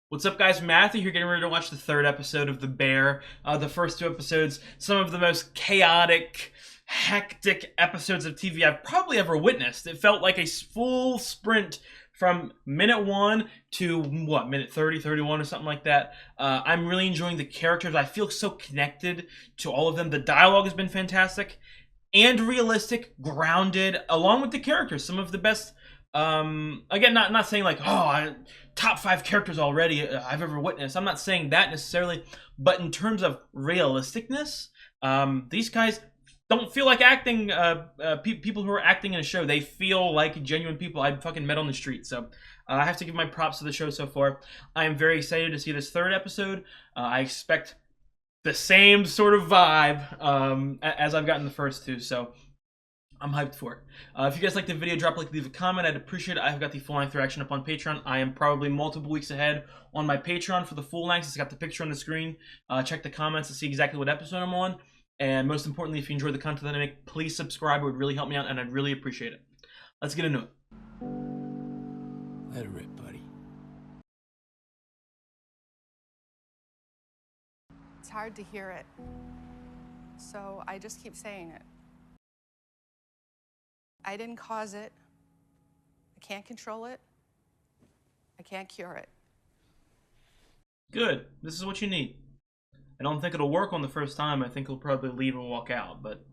What's up, guys? Matthew here, getting ready to watch the third episode of The Bear. The first two episodes, some of the most chaotic, hectic episodes of TV I've probably ever witnessed. It felt like a full sprint from minute 1 to, what, minute 30, 31 or something like that. I'm really enjoying the characters. I feel so connected to all of them. The dialogue has been fantastic and realistic, grounded, along with the characters. Some of the best... again, not saying like, top 5 characters already I've ever witnessed. I'm not saying that necessarily, but in terms of realisticness, these guys don't feel like acting, people who are acting in a show. They feel like genuine people I fucking met on the street. So I have to give my props to the show so far. I am very excited to see this third episode. I expect the same sort of vibe as I've gotten the first two, so I'm hyped for it. If you guys like the video, drop a like, leave a comment. I'd appreciate it. I've got the full-length reaction up on Patreon. I am probably multiple weeks ahead on my Patreon for the full-length. It's got the picture on the screen. Check the comments to see exactly what episode I'm on. And most importantly, if you enjoy the content that I make, please subscribe. It would really help me out, and I'd really appreciate it. Let's get into it. Let it rip, buddy. It's hard to hear it, so I just keep saying it. I didn't cause it. I can't control it. I can't cure it. Good. This is what you need. I don't think it'll work on the first time. I think he'll probably leave and walk out, but...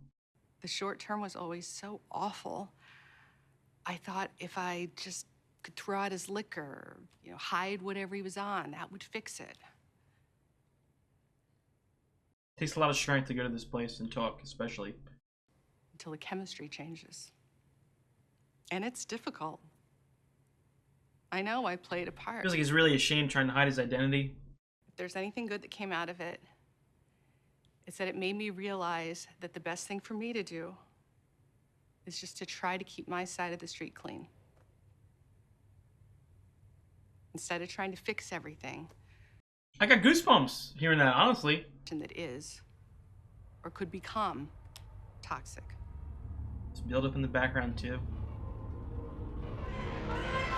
The short term was always so awful. I thought if I just could throw out his liquor, hide whatever he was on, that would fix it. It takes a lot of strength to go to this place and talk, especially. Until the chemistry changes. And it's difficult. I know I played a part. Feels like he's really ashamed trying to hide his identity. If there's anything good that came out of it, it's that it made me realize that the best thing for me to do is just to try to keep my side of the street clean. Instead of trying to fix everything. I got goosebumps hearing that, honestly. That is, or could become, toxic. It's built up in the background, too.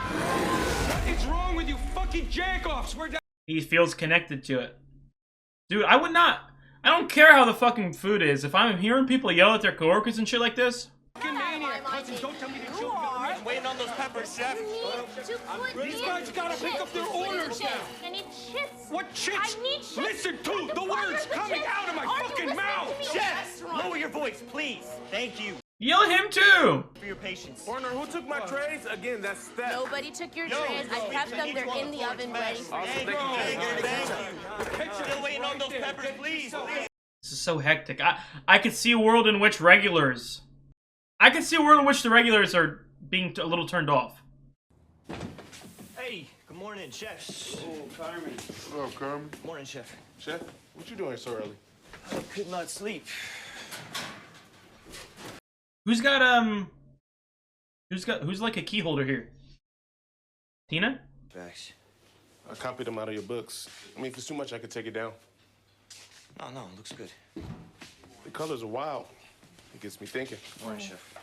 What is wrong with you fucking jack-offs? We're down. He feels connected to it. Dude, I don't care how the fucking food is. If I'm hearing people yell at their coworkers and shit like this. Fucking maniac, cousin. Don't tell me the children are waiting on those peppers, chef. These guys gotta pick up their orders now. I need chips. What chips? I need chips. Listen to the words coming out of my fucking mouth. Chef, lower your voice, please. Thank you Yell at him, too! for your patience. Warner, who took my trays? Again, that's Steph. Nobody took your trays. I prepped them. They're in the oven ready for you. Thank you. Still waiting on those peppers, please. This is so hectic. I could see a world in which regulars... I could see a world in which the regulars are being a little turned off. Hey, good morning, chef. Oh, Carmen. Hello, Carmen. Morning, chef. Chef, what you doing so early? I could not sleep. Who's like a key holder here? Tina? Facts. I copied them out of your books. I mean, if it's too much, I could take it down. No, it looks good. The colors are wild. It gets me thinking. Morning, chef.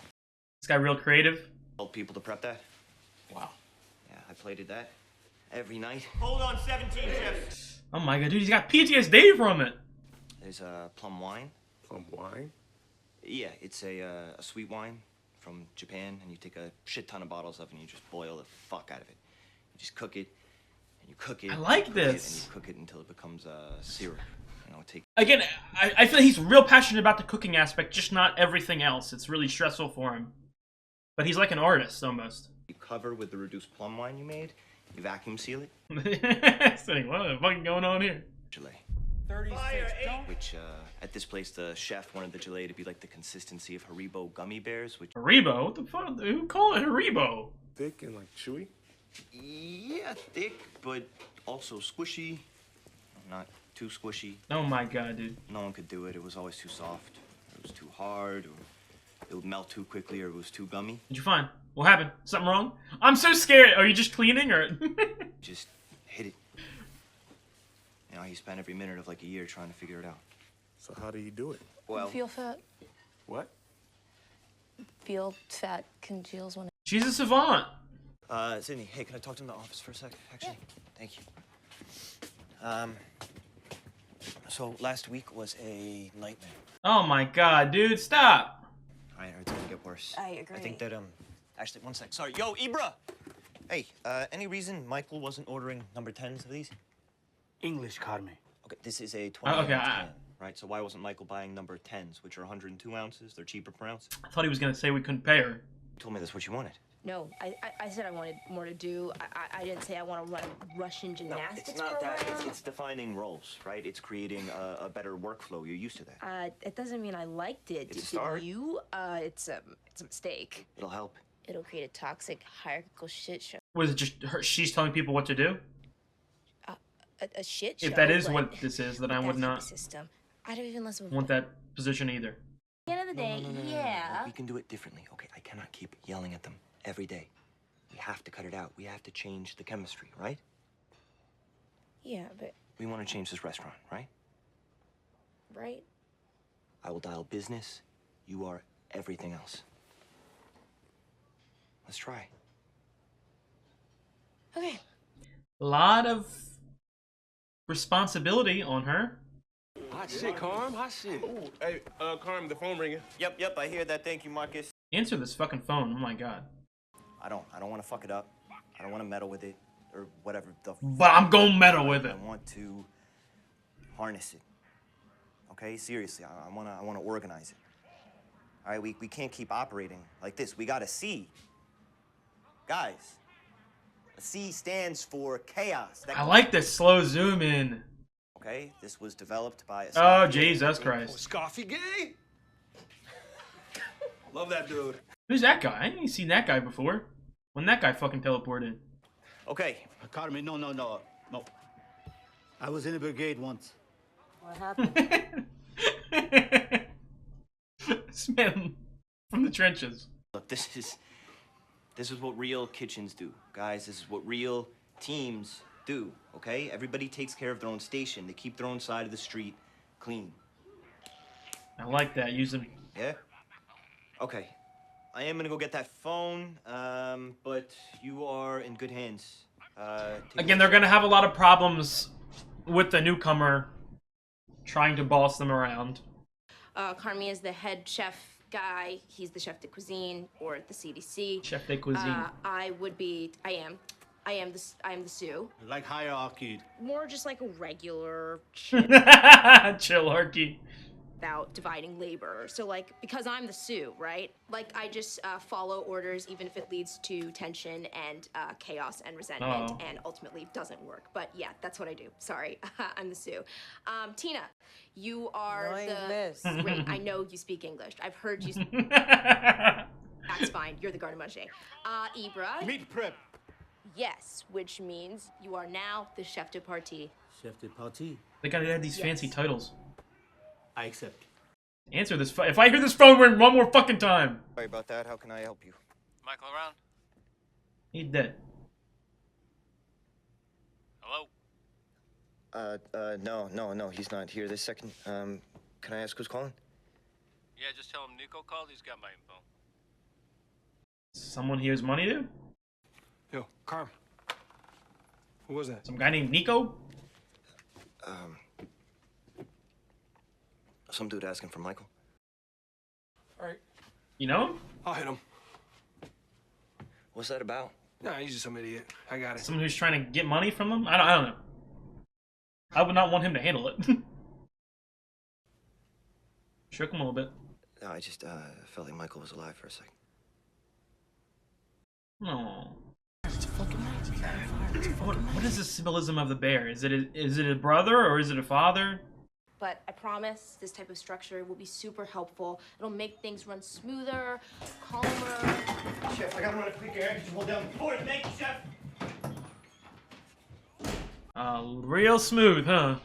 This guy real creative. Told people to prep that. Wow. Yeah, I plated that every night. Hold on, 17, chef. Oh my god, dude, he's got PTSD from it. There's plum wine. Plum wine? Yeah, it's a sweet wine from Japan, and you take a shit ton of bottles of it, and you just boil the fuck out of it. You just cook it, and you cook it. I like and this. you cook it until it becomes syrup. Again, I feel like he's real passionate about the cooking aspect, just not everything else. It's really stressful for him. But he's like an artist, almost. You cover with the reduced plum wine you made, you vacuum seal it. Saying, what the fuck is going on here? Gelée. 36. Which, at this place, the chef wanted the gelée to be like the consistency of Haribo gummy bears, which... Haribo? What the fuck? Who called it Haribo? Thick and like chewy? Yeah, thick, but also squishy. Not too squishy. Oh my god, dude. No one could do it. It was always too soft. It was too hard, or it would melt too quickly, or it was too gummy. What'd you find? What happened? Something wrong? I'm so scared. Are you just cleaning, or...? Just hit it. You know, he spent every minute of like a year trying to figure it out. So how do you do it? Well, Feel fat. What? Feel fat congeals when She's a savant. Sydney, hey, can I talk to him in the office for a sec? Actually, thank you. So last week was a nightmare. Oh my god, dude, stop. All right, it's gonna get worse. I agree. I think that, actually, one sec. Sorry, yo, Ibra! Hey, any reason Michael wasn't ordering number 10s of these? English, Carmen. Okay, this is a 20 Okay, ounce can, right? So why wasn't Michael buying number 10s, which are 102 ounces? They're cheaper per ounce. I thought he was gonna say we couldn't pay her. You told me that's what you wanted. No, I said I wanted more to do. I didn't say I want to run Russian gymnastics It's not that. program. It's defining roles, right? It's creating a better workflow. You're used to that. It doesn't mean I liked it. It's a start. It's a mistake. It'll help. It'll create a toxic, hierarchical shit show. Was it just her, she's telling people what to do? A shit show. If that is but what this is, then I would that type of not system. I don't even listen. want that position either. At the end of the day, No, yeah. we can do it differently. Okay, I cannot keep yelling at them every day. We have to cut it out. We have to change the chemistry, right? Yeah, but We want to change this restaurant, right? right. I will dial business. You are everything else. Let's try. Okay. A lot of responsibility on her. Hot shit, Carm. Hot shit. Ooh, hey, Carm, the phone ringing. Yep, I hear that. Thank you, Marcus. Answer this fucking phone. Oh my god. I don't want to fuck it up. I don't want to meddle with it or whatever the. But I'm gonna meddle with it. I want to harness it. Okay, seriously, I wanna organize it. All right, we can't keep operating like this. We gotta see, guys. A C stands for chaos. I like this slow zoom in. Okay, this was developed by. Oh Jesus Christ. Scoffy gay? Love that dude. Who's that guy? I ain't seen that guy before. When that guy fucking teleported. Okay. Carmen, no. I was in the brigade once. What happened? This man from the trenches. Look, this is what real kitchens do, guys. This is what real teams do. Okay, everybody takes care of their own station. They keep their own side of the street clean. I like that. Using. Yeah. Okay. I am gonna go get that phone, but you are in good hands. Again, they're gonna have a lot of problems with the newcomer trying to boss them around. Carmi is the head chef guy. He's the chef de cuisine or the CDC. Chef de cuisine. I am the Sue. Like hierarchy. More just like a regular chip Chillarchy. about dividing labor. So like, because I'm the Sue, right? Like I just follow orders even if it leads to tension and chaos and resentment and ultimately doesn't work. But yeah, that's what I do. Sorry, I'm the Sue. Tina, you are Great, I know you speak English. I've heard you. That's fine. You're the garde manger. Ibra. Meat prep. Yes, which means you are now the chef de partie. Chef de partie. They gotta add these fancy titles. I accept. Answer this. If I hear this phone ring one more fucking time. Sorry about that. How can I help you? Michael around? He's dead. Hello? No, he's not here this second. Can I ask who's calling? Yeah, just tell him Nico called. He's got my info. Someone here's money to? Yo, Carm. Who was that? Some guy named Nico? Some dude asking for Michael. All right, You know him? I'll hit him. What's that about? Nah, he's just some idiot. I got it. Someone who's trying to get money from them? I don't know. I would not want him to handle it. Shook him a little bit. No, I just felt like Michael was alive for a second. No. What is the symbolism of the bear? Is it a brother or is it a father? But I promise this type of structure will be super helpful. It'll make things run smoother, calmer. Chef, I gotta run a quick errand. Could you hold down the board? Thank you, Chef. Real smooth, huh?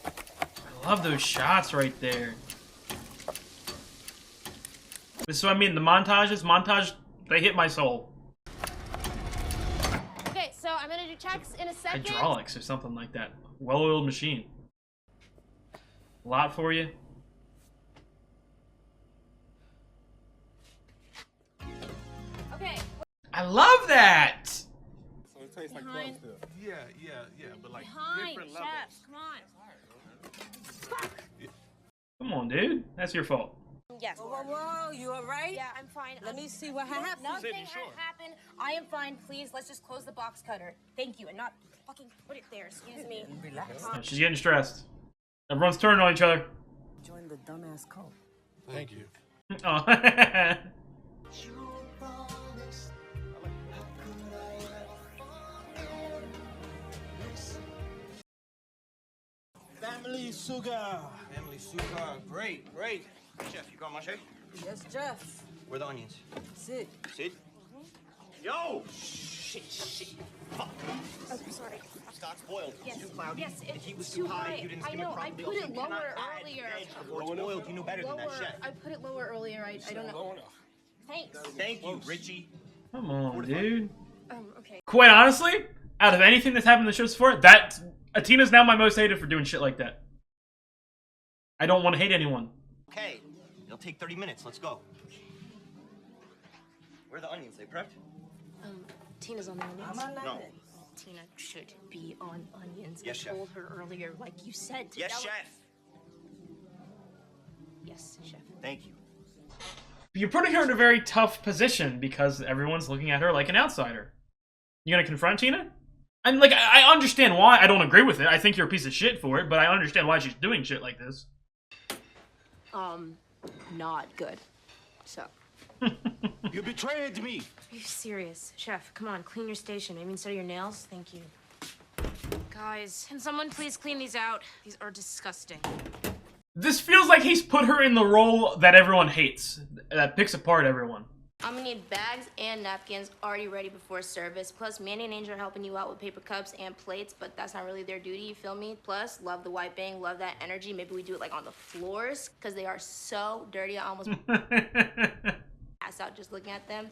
I love those shots right there. This is what I mean, the montage, they hit my soul. Okay, so I'm gonna do checks in a second. Hydraulics or something like that. Well-oiled machine. A lot for you. Okay. I love that! So it tastes like Behind. club still. Yeah, but like Behind, different chef. levels. Come on, dude. That's your fault. Yes. Whoa, you all right? Yeah, I'm fine. Let me see what happened. Nothing happened. I am fine. Please, let's just close the box cutter. Thank you, and not fucking put it there. Excuse me. Relax. She's getting stressed. Everyone's turning on each other. Join the dumbass cult. Thank you. Oh. Family sugar. Family sugar. Great, great. Chef, you got mache? Yes, Jeff. Where are the onions? Sit. Sid? Yo! Shit. Fuck. Oh, sorry. Stock's boiled. Yes. It's too cloudy. Yes, The it's heat was too too high. high. You didn't I skim know, it I properly. put Also, it you cannot lower add earlier. veg before it's boiled. You know better than that, chef. I put it lower earlier. I don't know. Low enough. Thanks. Thank you, Richie. Come on, dude. Okay. Quite honestly, out of anything that's happened in the show so far, Atina's now my most hated for doing shit like that. I don't want to hate anyone. Okay, it'll take 30 minutes. Let's go. Where are the onions? They prepped? Tina's on the onions. I'm on No. that. Tina should be on onions. Yes, I chef. told her earlier, like you said. To Yes, develop- chef. Yes, chef. Thank you. You're putting her in a very tough position because everyone's looking at her like an outsider. You gonna confront Tina? I'm like, I understand why. I don't agree with it. I think you're a piece of shit for it, but I understand why she's doing shit like this. Not good. So. You betrayed me. Are you serious? Chef, come on, clean your station. Maybe instead of your nails? Thank you. Guys, can someone please clean these out? These are disgusting. This feels like he's put her in the role that everyone hates, that picks apart everyone. I'm gonna need bags and napkins already ready before service. Plus, Manny and Angel are helping you out with paper cups and plates, but that's not really their duty, you feel me? Plus, love the wiping, love that energy. Maybe we do it like on the floors, because they are so dirty. I almost pass out just looking at them.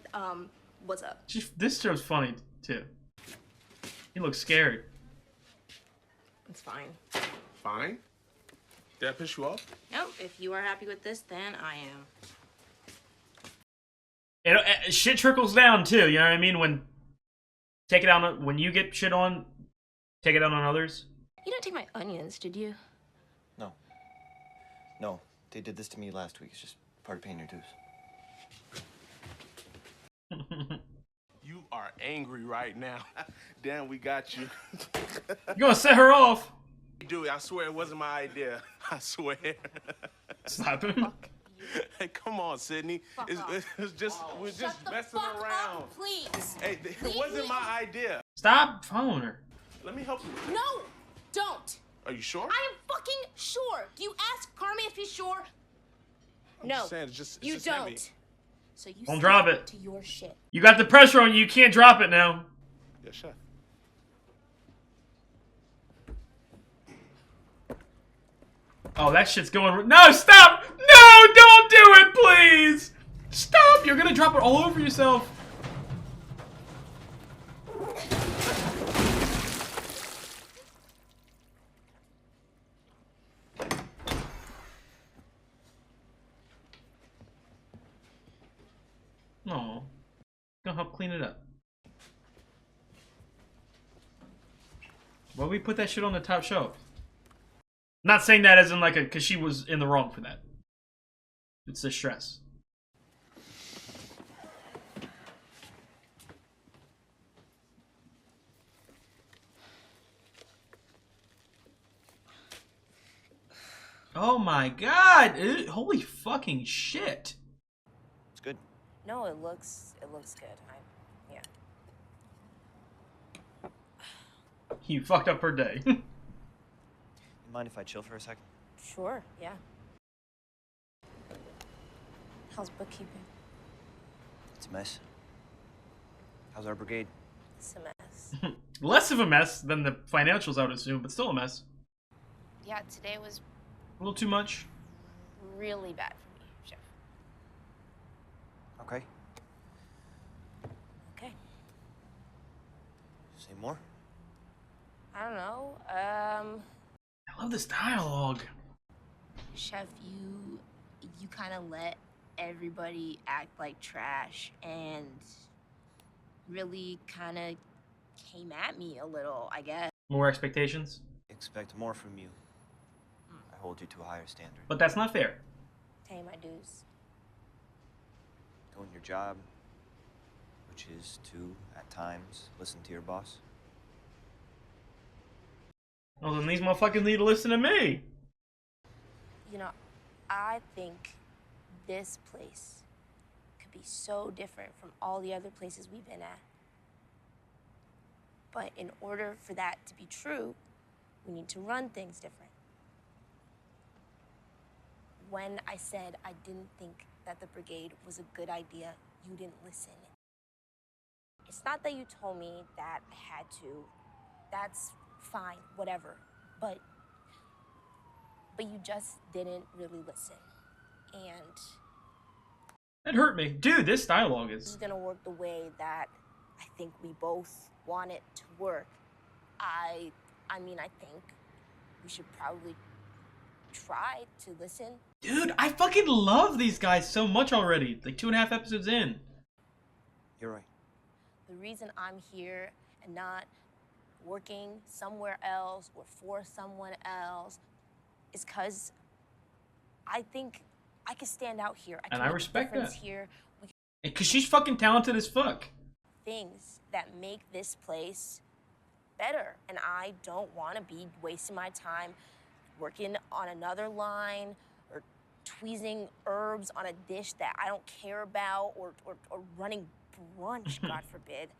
What's up? This show's funny, too. He looks scared. It's fine. Fine. Did I piss you off? No, if you are happy with this, then I am. Shit trickles down, too, you know what I mean? When you get shit on, take it out on others. You didn't take my onions, did you? No. No, they did this to me last week. It's just part of paying your dues. You are angry right now. Damn, we got you. You're gonna set her off. Dude, I swear it wasn't my idea. I swear. Slap him. Hey, come on, Sydney. It's just we're just Shut the messing fuck around. up, please. Hey, it wasn't my idea. Stop following her. Let me help you. No, don't. Are you sure? I am fucking sure. Do you ask Carmi if he's sure? No, just saying, it's just you don't. heavy. So you Don't stick drop it. to your shit. You got the pressure on you. You can't drop it now. Yeah, chef. Oh, that shit's going... No, stop! No, don't do it, please! Stop! You're gonna drop it all over yourself. No. Gonna help clean it up. Why we put that shit on the top shelf? Not saying that as in like because she was in the wrong for that. It's the stress. Oh my god! Holy fucking shit! It's good. No, it looks good. Yeah. You fucked up her day. You mind if I chill for a second? Sure, yeah. How's bookkeeping? It's a mess. How's our brigade? It's a mess. Less of a mess than the financials, I would assume, but still a mess. Yeah, today was A little too much. really bad for me, Chef. Okay. Okay. Say more? I don't know. I love this dialogue. Chef, you kind of let everybody act like trash and really kind of came at me a little, I guess. More expectations. Expect more from you. hold you to a higher standard. But that's not fair. Pay my dues. Doing your job, which is to, at times, listen to your boss. Well, then these motherfuckers need to listen to me. You know, I think this place could be so different from all the other places we've been at. But in order for that to be true, we need to run things different. When I said I didn't think that the Brigade was a good idea, you didn't listen. It's not that you told me that I had to. That's fine, whatever. But you just didn't really listen. And That hurt me. Dude, this dialogue this is is... gonna work the way that I think we both want it to work. I mean, I think we should probably try to listen. Dude, I fucking love these guys so much already. Like 2.5 episodes in. You're right. The reason I'm here and not working somewhere else or for someone else is because I think I can stand out here. And can I make a respect difference that. Here. We can Because she's fucking talented as fuck. do things that make this place better, and I don't want to be wasting my time working on another line or tweezing herbs on a dish that I don't care about or running brunch, God forbid.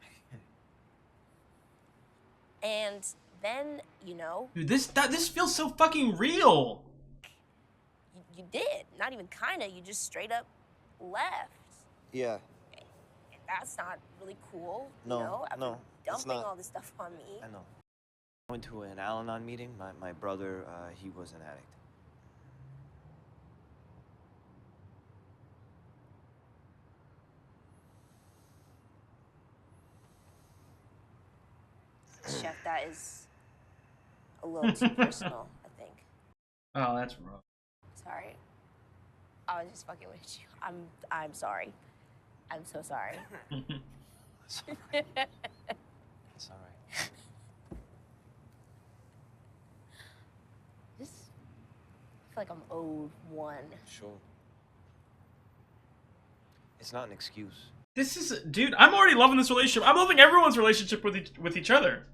And then, you know, Dude, this feels so fucking real. you did. Not even kinda, you just straight up left. Yeah. That's not really cool, No, you know? After no, it's dumping not. all this stuff on me. I know. I went to an Al-Anon meeting. My brother, he was an addict. Chef, that is a little too personal, I think. Oh, that's rough. Sorry. I was just fucking with you. I'm sorry. I'm so sorry. It's all right. It's all right. Just I feel like I'm owed one. Sure. It's not an excuse. This is... Dude, I'm already loving this relationship. I'm loving everyone's relationship with each other.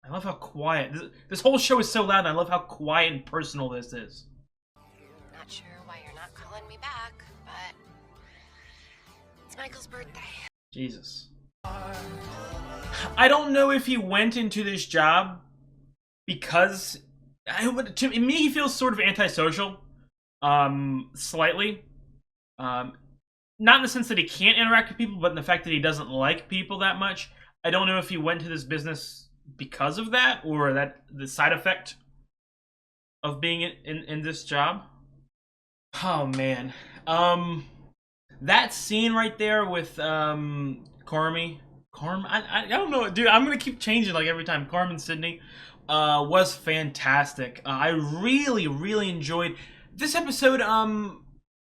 I love how quiet... This whole show is so loud, and I love how quiet and personal this is. Not sure why you're not calling me back, but it's Michael's birthday. Jesus. I don't know if he went into this job because... to me, he feels sort of antisocial. Slightly. Not in the sense that he can't interact with people, but in the fact that he doesn't like people that much. I don't know if he went to this business because of that, or that the side effect of being in this job. Oh man. That scene right there with Carmy. I don't know, dude. I'm gonna keep changing like every time. Carmen Sydney was fantastic. I really enjoyed this episode.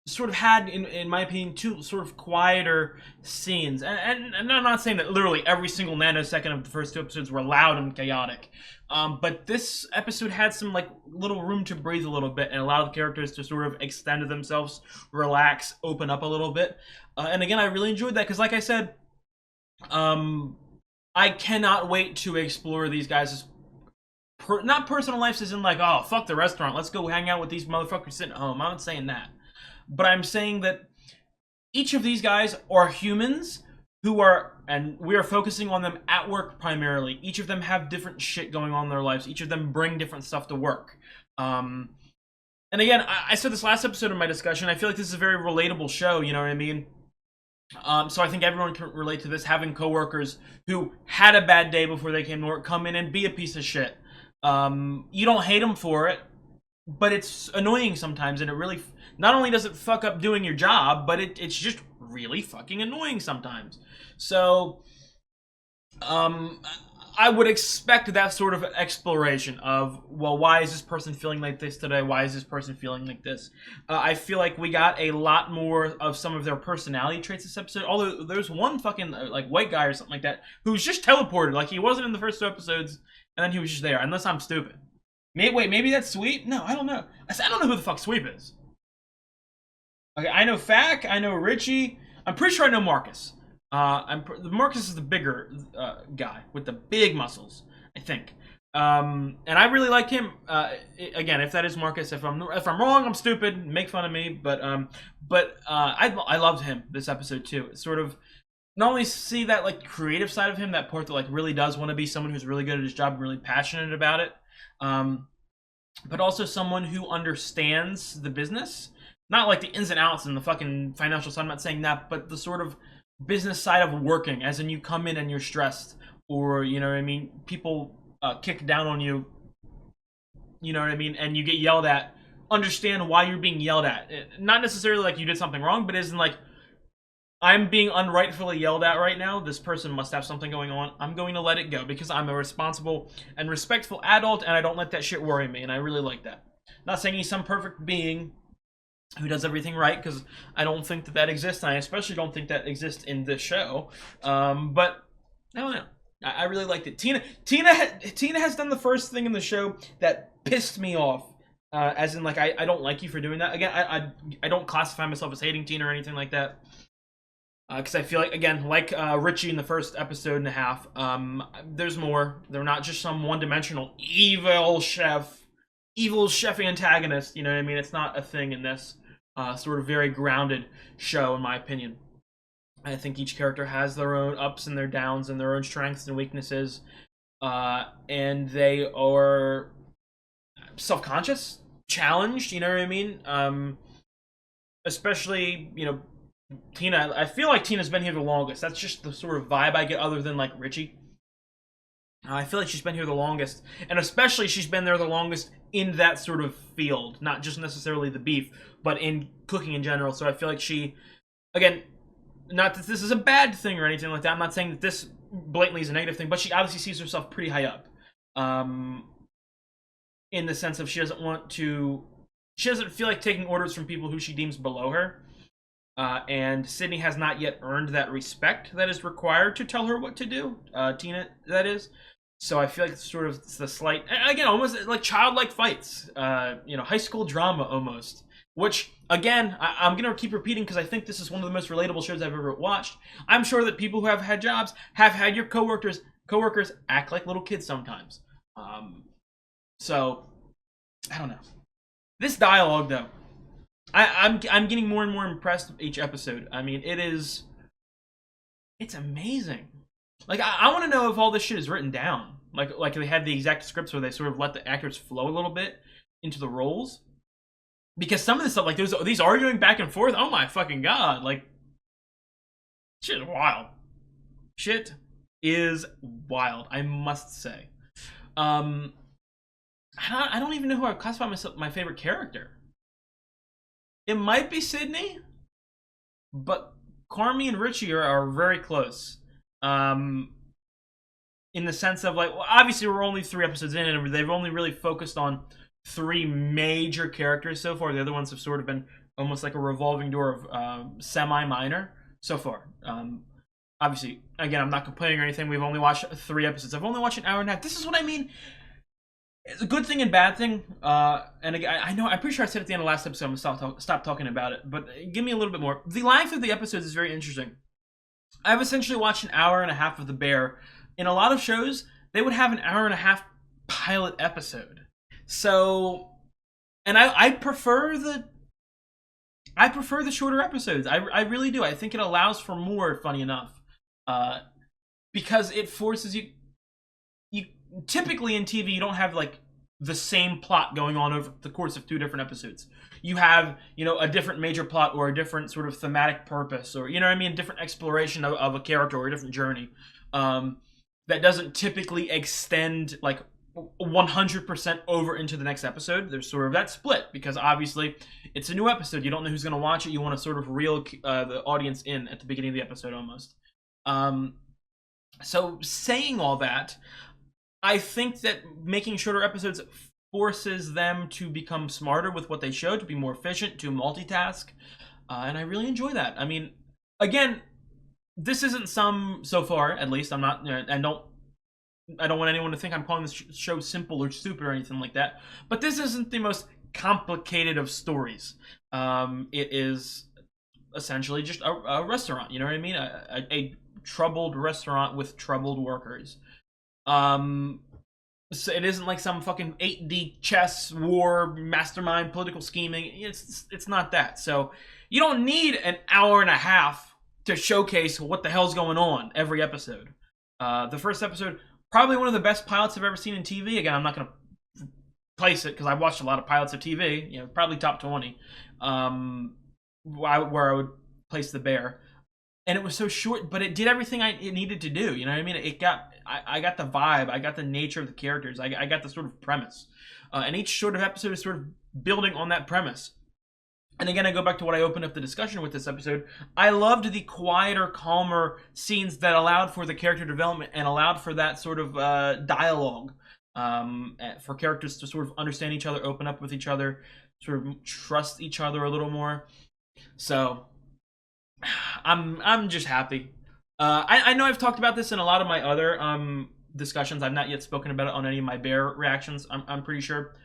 Sort of had, in my opinion, two sort of quieter scenes. And I'm not saying that literally every single nanosecond of the first two episodes were loud and chaotic. But this episode had some, like, little room to breathe a little bit and allow the characters to sort of extend themselves, relax, open up a little bit. And again, I really enjoyed that because, like I said, I cannot wait to explore these guys' not personal lives as in like, oh, fuck the restaurant, let's go hang out with these motherfuckers sitting at home. I'm not saying that. But I'm saying that each of these guys are humans who are, and we are focusing on them at work primarily. Each of them have different shit going on in their lives. Each of them bring different stuff to work. And again, I said this last episode of my discussion, I feel like this is a very relatable show, you know what I mean? So I think everyone can relate to this, having coworkers who had a bad day before they came to work come in and be a piece of shit. You don't hate them for it, but it's annoying sometimes, and it really... Not only does it fuck up doing your job, but it's just really fucking annoying sometimes. So, I would expect that sort of exploration of, well, why is this person feeling like this today? Why is this person feeling like this? I feel like we got a lot more of some of their personality traits this episode. Although there's one fucking like white guy or something like that who's just teleported. Like he wasn't in the first two episodes, and then he was just there. Unless I'm stupid. Wait, maybe that's Sweep? No, I don't know. I don't know who the fuck Sweep is. Okay, I know Fack, I know Richie. I'm pretty sure I know Marcus. Marcus is the bigger guy with the big muscles, I think. And I really like him. Again, if that is Marcus, if I'm wrong, I'm stupid. Make fun of me. But I loved him this episode too. It's sort of not only see that like creative side of him, that part that like really does want to be someone who's really good at his job and really passionate about it, but also someone who understands the business. Not like the ins and outs and the fucking financial side, I'm not saying that, but the sort of business side of working, as in you come in and you're stressed, or, you know what I mean, people kick down on you, you know what I mean, and you get yelled at. Understand why you're being yelled at. Not necessarily like you did something wrong, but isn't like, I'm being unrightfully yelled at right now. This person must have something going on. I'm going to let it go because I'm a responsible and respectful adult, and I don't let that shit worry me, and I really like that. Not saying he's some perfect being who does everything right, because I don't think that exists, and I especially don't think that exists in this show. But I don't know. I really liked it. Tina has done the first thing in the show that pissed me off. As in, like, I don't like you for doing that. Again, I don't classify myself as hating Tina or anything like that. Because I feel like, again, like Richie in the first episode and a half, there's more. They're not just some one-dimensional evil chef antagonist, you know what I mean? It's not a thing in this sort of very grounded show, in my opinion. I think each character has their own ups and their downs and their own strengths and weaknesses, and they are self-conscious, challenged, you know what I mean? Especially, you know, Tina. I feel like Tina's been here the longest. That's just the sort of vibe I get, other than, like, Richie. I feel like she's been here the longest, and especially she's been there the longest in that sort of field, not just necessarily the beef, but in cooking in general. So I feel like she, again, not that this is a bad thing or anything like that. I'm not saying that this blatantly is a negative thing, but she obviously sees herself pretty high up, in the sense of she doesn't feel like taking orders from people who she deems below her. And Sydney has not yet earned that respect that is required to tell her what to do. Tina, that is. So I feel like it's sort of the slight, again, almost like childlike fights. You know, high school drama almost. Which, again, I'm going to keep repeating because I think this is one of the most relatable shows I've ever watched. I'm sure that people who have had jobs have had your coworkers act like little kids sometimes. So, I don't know. This dialogue, though, I'm getting more and more impressed with each episode. I mean, it's amazing. Like, I want to know if all this shit is written down. Like they had the exact scripts where they sort of let the actors flow a little bit into the roles. Because some of this stuff, like these arguing back and forth, oh my fucking god, like, shit is wild. Shit is wild, I must say. I don't even know who I would classify my favorite character. It might be Sydney, but Carmi and Richie are very close. In the sense of, like, well, obviously we're only 3 episodes in, and they've only really focused on 3 major characters so far. The other ones have sort of been almost like a revolving door of semi-minor so far. Obviously, again, I'm not complaining or anything. We've only watched 3 episodes. I've only watched an hour and a half. This is what I mean. It's a good thing and bad thing. And again, I'm pretty sure I said at the end of last episode, I'm going to stop talking about it. But give me a little bit more. The length of the episodes is very interesting. I've essentially watched an hour and a half of The Bear. In a lot of shows, they would have an hour and a half pilot episode. So, and I prefer the shorter episodes. I really do. I think it allows for more, funny enough. Because it forces you typically in TV, you don't have, like, the same plot going on over the course of 2 different episodes. You have, you know, a different major plot or a different sort of thematic purpose, or, you know what I mean, different exploration of a character or a different journey. That doesn't typically extend, like, 100% over into the next episode. There's sort of that split, because obviously it's a new episode. You don't know who's going to watch it. You want to sort of reel the audience in at the beginning of the episode almost. So saying all that, I think that making shorter episodes forces them to become smarter with what they show, to be more efficient, to multitask, and I really enjoy that. I mean, again, this isn't so far, at least, I'm not, and don't I don't want anyone to think I'm calling this show simple or stupid or anything like that. But this isn't the most complicated of stories. It is essentially just a restaurant. You know what I mean? A troubled restaurant with troubled workers. So it isn't like some fucking 8D chess war mastermind political scheming. It's not that. So you don't need an hour and a half to showcase what the hell's going on every episode. The first episode, probably one of the best pilots I've ever seen in TV. Again, I'm not going to place it because I've watched a lot of pilots of TV. You know, probably top 20. Where I would place The Bear. And it was so short, but it did everything it needed to do. You know what I mean? I got the vibe. I got the nature of the characters. I got the sort of premise. And each sort of episode is sort of building on that premise. And again, I go back to what I opened up the discussion with this episode. I loved the quieter, calmer scenes that allowed for the character development and allowed for that sort of dialogue. For characters to sort of understand each other, open up with each other, sort of trust each other a little more. So I'm just happy. I know I've talked about this in a lot of my other discussions. I've not yet spoken about it on any of my Bear reactions. I'm pretty sure.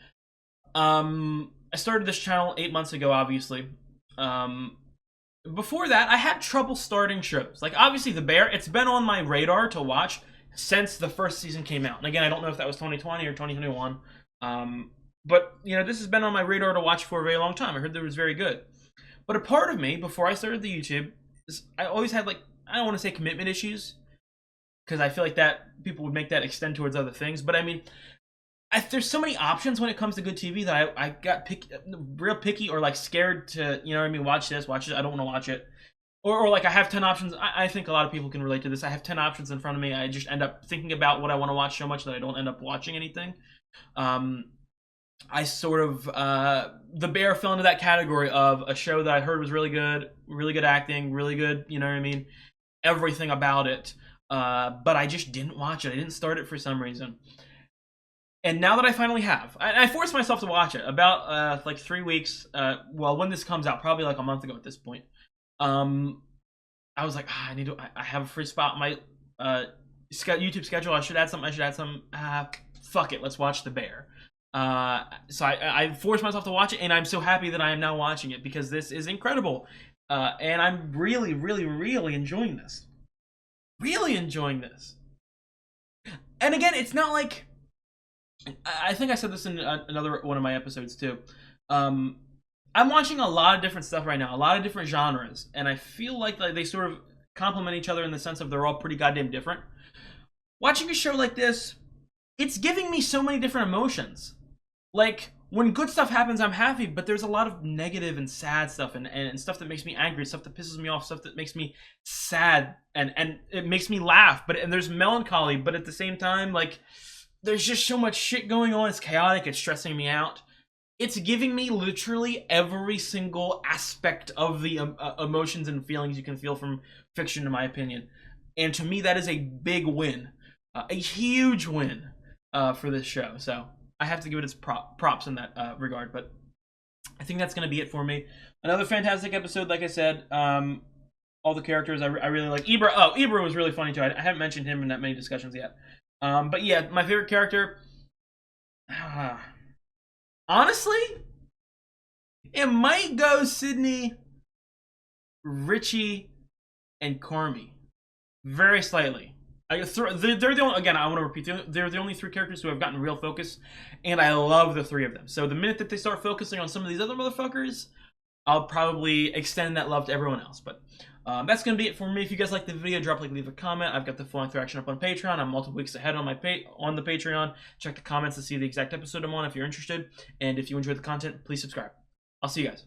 I started this channel 8 months ago, obviously. Before that, I had trouble starting shows. Like, obviously, The Bear, it's been on my radar to watch since the first season came out. And again, I don't know if that was 2020 or 2021. But, you know, this has been on my radar to watch for a very long time. I heard that it was very good. But a part of me, before I started the YouTube, is I always had, like, I don't want to say commitment issues, because I feel like that people would make that extend towards other things. But, I mean, there's so many options when it comes to good TV that I got real picky or, like, scared to, you know what I mean, watch this, I don't want to watch it. Or like, I have 10 options. I think a lot of people can relate to this. I have 10 options in front of me. I just end up thinking about what I want to watch so much that I don't end up watching anything. I sort of, The Bear fell into that category of a show that I heard was really good acting, really good, you know what I mean, everything about it, but I just didn't watch it. I didn't start it for some reason. And now that I finally have, I forced myself to watch it about, like 3 weeks, well, when this comes out, probably like a month ago at this point. I was like, I have a free spot in my, YouTube schedule. I should add some, fuck it, let's watch The Bear. So I forced myself to watch it, and I'm so happy that I am now watching it, because this is incredible. And I'm really, really, really enjoying this. Really enjoying this. And again, it's not like, I think I said this in another one of my episodes too. I'm watching a lot of different stuff right now, a lot of different genres, and I feel like they sort of complement each other in the sense of they're all pretty goddamn different. Watching a show like this, it's giving me so many different emotions. Like, when good stuff happens, I'm happy, but there's a lot of negative and sad stuff, and stuff that makes me angry, stuff that pisses me off, stuff that makes me sad, and it makes me laugh, and there's melancholy, but at the same time, like, there's just so much shit going on. It's chaotic, it's stressing me out. It's giving me literally every single aspect of the emotions and feelings you can feel from fiction, in my opinion. And to me, that is a big win. A huge win for this show. So I have to give it its props in that regard. But I think that's going to be it for me. Another fantastic episode, like I said. All the characters I really like. Ibra. Oh, Ibra was really funny too. I haven't mentioned him in that many discussions yet. But yeah, my favorite character. Honestly, it might go Sydney, Richie, and Carmi. Very slightly. They're the only, again, I want to repeat, they're the only 3 characters who have gotten real focus, and I love the 3 of them. So the minute that they start focusing on some of these other motherfuckers, I'll probably extend that love to everyone else. But that's going to be it for me. If you guys like the video, drop a like, leave a comment. I've got the full interaction up on Patreon. I'm multiple weeks ahead on on the Patreon. Check the comments to see the exact episode I'm on if you're interested. And if you enjoyed the content, please subscribe. I'll see you guys.